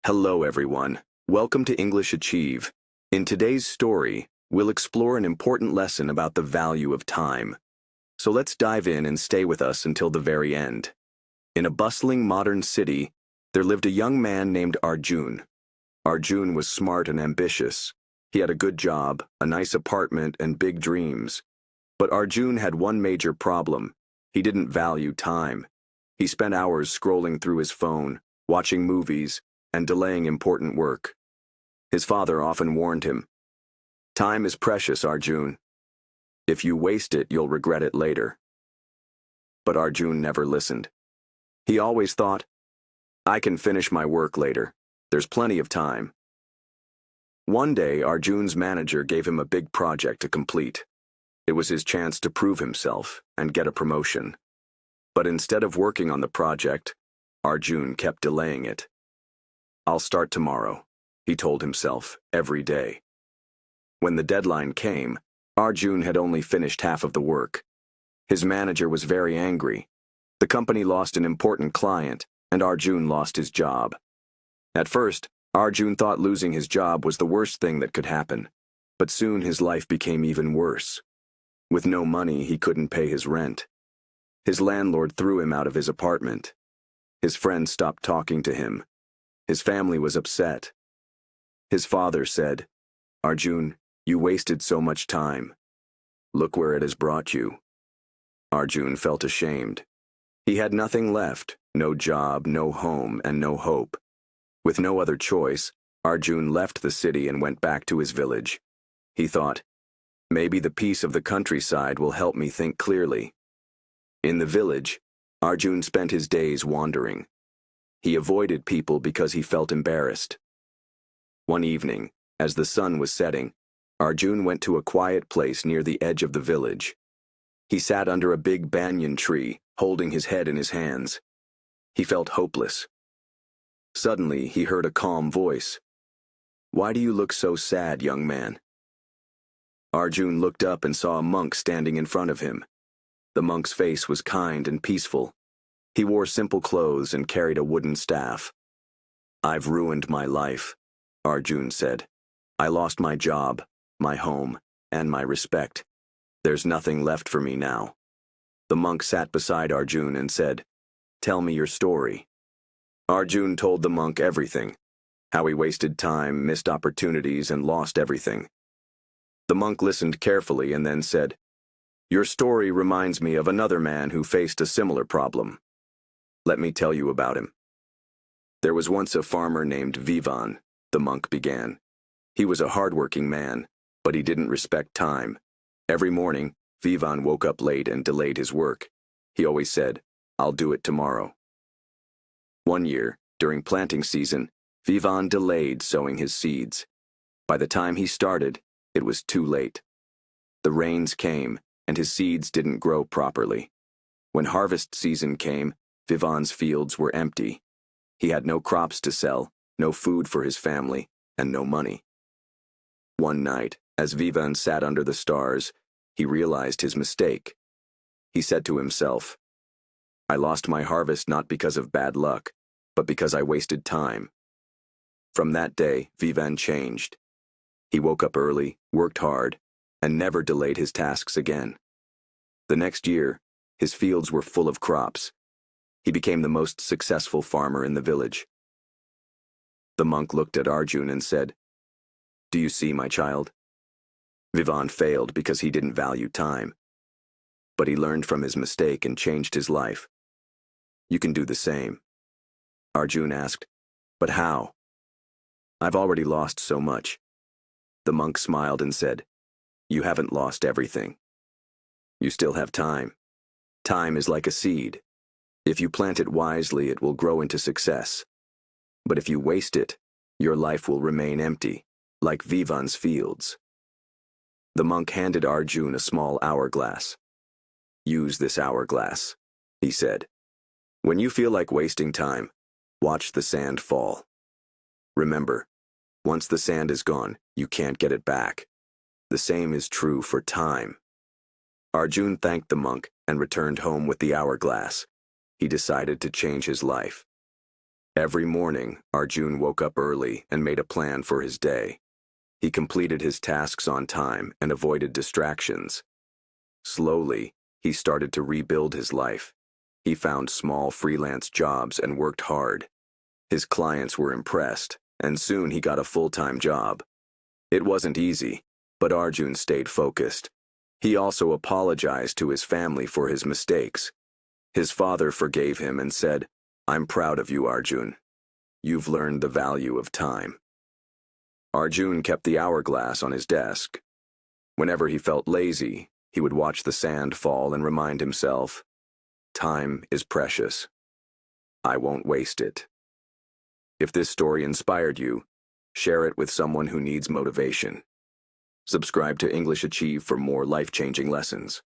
Hello, everyone. Welcome to English Achieve. In today's story, we'll explore an important lesson about the value of time. So let's dive in and stay with us until the very end. In a bustling modern city, there lived a young man named Arjun. Arjun was smart and ambitious. He had a good job, a nice apartment, and big dreams. But Arjun had one major problem. He didn't value time. He spent hours scrolling through his phone, watching movies, and delaying important work. His father often warned him, "Time is precious, Arjun. If you waste it, you'll regret it later." But Arjun never listened. He always thought, "I can finish my work later. There's plenty of time." One day, Arjun's manager gave him a big project to complete. It was his chance to prove himself and get a promotion. But instead of working on the project, Arjun kept delaying it. "I'll start tomorrow," he told himself every day. When the deadline came, Arjun had only finished half of the work. His manager was very angry. The company lost an important client, and Arjun lost his job. At first, Arjun thought losing his job was the worst thing that could happen, but soon his life became even worse. With no money, he couldn't pay his rent. His landlord threw him out of his apartment. His friends stopped talking to him. His family was upset. His father said, "Arjun, you wasted so much time. Look where it has brought you." Arjun felt ashamed. He had nothing left, no job, no home, and no hope. With no other choice, Arjun left the city and went back to his village. He thought, "Maybe the peace of the countryside will help me think clearly." In the village, Arjun spent his days wandering. He avoided people because he felt embarrassed. One evening, as the sun was setting, Arjun went to a quiet place near the edge of the village. He sat under a big banyan tree, holding his head in his hands. He felt hopeless. Suddenly, he heard a calm voice. "Why do you look so sad, young man?" Arjun looked up and saw a monk standing in front of him. The monk's face was kind and peaceful. He wore simple clothes and carried a wooden staff. "I've ruined my life," Arjun said. "I lost my job, my home, and my respect. There's nothing left for me now." The monk sat beside Arjun and said, "Tell me your story." Arjun told the monk everything, how he wasted time, missed opportunities, and lost everything. The monk listened carefully and then said, "Your story reminds me of another man who faced a similar problem. Let me tell you about him." "There was once a farmer named Vivan," the monk began. "He was a hardworking man, but he didn't respect time. Every morning, Vivan woke up late and delayed his work. He always said, 'I'll do it tomorrow.' One year, during planting season, Vivan delayed sowing his seeds. By the time he started, it was too late. The rains came, and his seeds didn't grow properly. When harvest season came, Vivan's fields were empty. He had no crops to sell, no food for his family, and no money. One night, as Vivan sat under the stars, he realized his mistake. He said to himself, "I lost my harvest not because of bad luck, but because I wasted time." From that day, Vivan changed. He woke up early, worked hard, and never delayed his tasks again. The next year, his fields were full of crops. He became the most successful farmer in the village. The monk looked at Arjun and said, "Do you see, my child? Vivan failed because he didn't value time. But he learned from his mistake and changed his life. You can do the same." Arjun asked, "But how?" "I've already lost so much." The monk smiled and said, "You haven't lost everything. You still have time. Time is like a seed. If you plant it wisely, it will grow into success. But if you waste it, your life will remain empty, like Vivan's fields." The monk handed Arjun a small hourglass. "Use this hourglass," he said. "When you feel like wasting time, watch the sand fall. Remember, once the sand is gone, you can't get it back. The same is true for time." Arjun thanked the monk and returned home with the hourglass. He decided to change his life. Every morning, Arjun woke up early and made a plan for his day. He completed his tasks on time and avoided distractions. Slowly, he started to rebuild his life. He found small freelance jobs and worked hard. His clients were impressed, and soon he got a full-time job. It wasn't easy, but Arjun stayed focused. He also apologized to his family for his mistakes. His father forgave him and said, "I'm proud of you, Arjun. You've learned the value of time." Arjun kept the hourglass on his desk. Whenever he felt lazy, he would watch the sand fall and remind himself, "Time is precious. I won't waste it." If this story inspired you, share it with someone who needs motivation. Subscribe to English Achieve for more life-changing lessons.